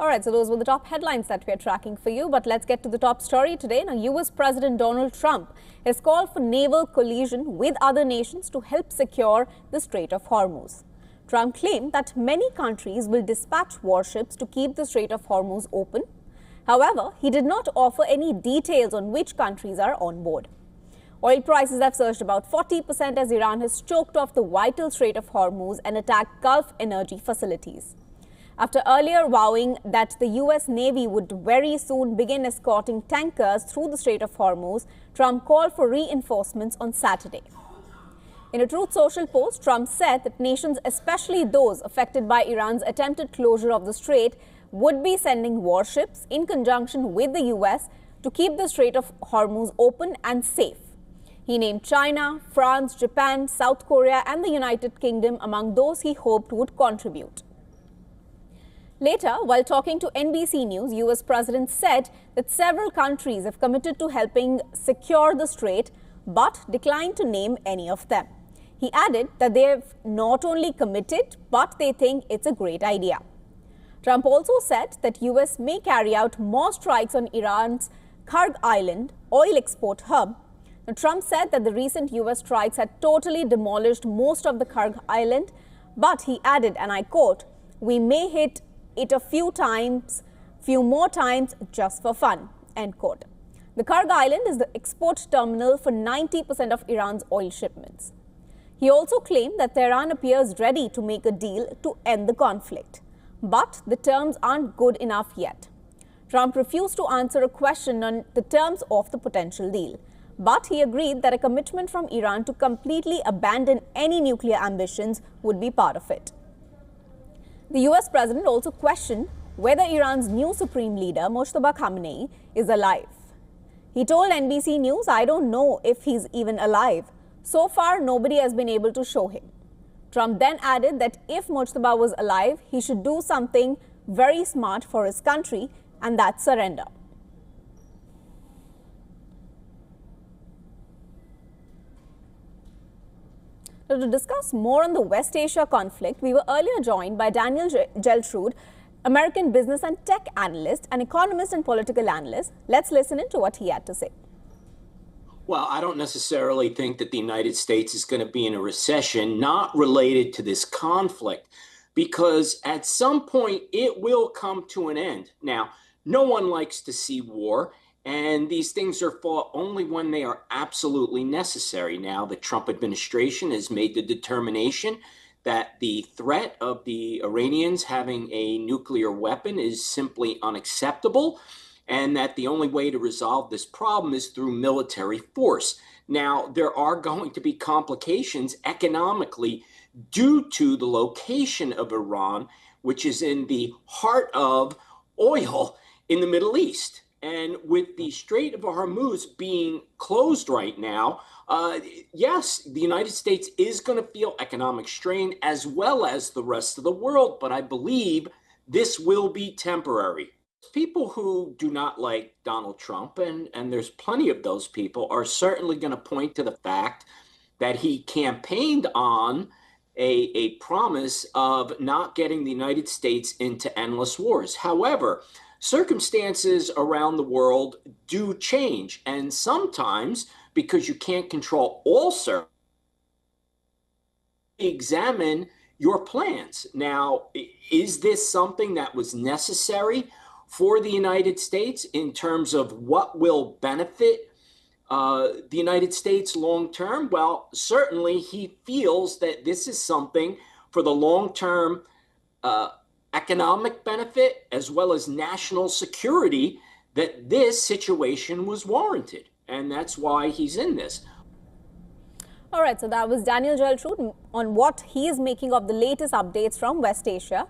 All right, so those were the top headlines that we are tracking for you. But let's get to the top story today. Now, U.S. President Donald Trump has called for naval collision with other nations to help secure the Strait of Hormuz. Trump claimed that many countries will dispatch warships to keep the Strait of Hormuz open. However, he did not offer any details on which countries are on board. Oil prices have surged about 40% as Iran has choked off the vital Strait of Hormuz and attacked Gulf energy facilities. After earlier vowing that the U.S. Navy would very soon begin escorting tankers through the Strait of Hormuz, Trump called for reinforcements on Saturday. In a Truth Social post, Trump said that nations, especially those affected by Iran's attempted closure of the strait, would be sending warships in conjunction with the U.S. to keep the Strait of Hormuz open and safe. He named China, France, Japan, South Korea and the United Kingdom among those he hoped would contribute. Later, while talking to NBC News, U.S. President said that several countries have committed to helping secure the strait, but declined to name any of them. He added that they have not only committed, but they think it's a great idea. Trump also said that U.S. may carry out more strikes on Iran's Kurg Island oil export hub. Now, Trump said that the recent U.S. strikes had totally demolished most of the Kurg Island, but he added, and I quote, "We may hit it a few more times just for fun," end quote. The Kurg Island is the export terminal for 90% of Iran's oil shipments. He also claimed that Tehran appears ready to make a deal to end the conflict, but the terms aren't good enough yet. Trump refused to answer a question on the terms of the potential deal, but he agreed that a commitment from Iran to completely abandon any nuclear ambitions would be part of it. The U.S. president also questioned whether Iran's new supreme leader, Mojtaba Khamenei, is alive. He told NBC News, "I don't know if he's even alive. So far, nobody has been able to show him." Trump then added that if Mojtaba was alive, he should do something very smart for his country, and that's surrender. Now, to discuss more on the West Asia conflict, we were earlier joined by Daniel Geltrud, American business and tech analyst, an economist and political analyst. Let's listen in to what he had to say. Well, I don't necessarily think that the United States is going to be in a recession not related to this conflict, because at some point it will come to an end. Now, no one likes to see war, and these things are fought only when they are absolutely necessary. Now, the Trump administration has made the determination that the threat of the Iranians having a nuclear weapon is simply unacceptable, and that the only way to resolve this problem is through military force. Now, there are going to be complications economically due to the location of Iran, which is in the heart of oil in the Middle East. And with the Strait of Hormuz being closed right now, yes, the United States is going to feel economic strain as well as the rest of the world, but I believe this will be temporary. People who do not like Donald Trump, and there's plenty of those people, are certainly going to point to the fact that he campaigned on a promise of not getting the United States into endless wars. However, circumstances around the world do change, and sometimes, because you can't control all circumstances, examine your plans. Now, is this something that was necessary for the United States in terms of what will benefit the United States long term? Well, certainly he feels that this is something for the long term economic benefit as well as national security, that this situation was warranted. And that's why he's in this. All right, so that was Daniel Geltrud on what he is making of the latest updates from West Asia.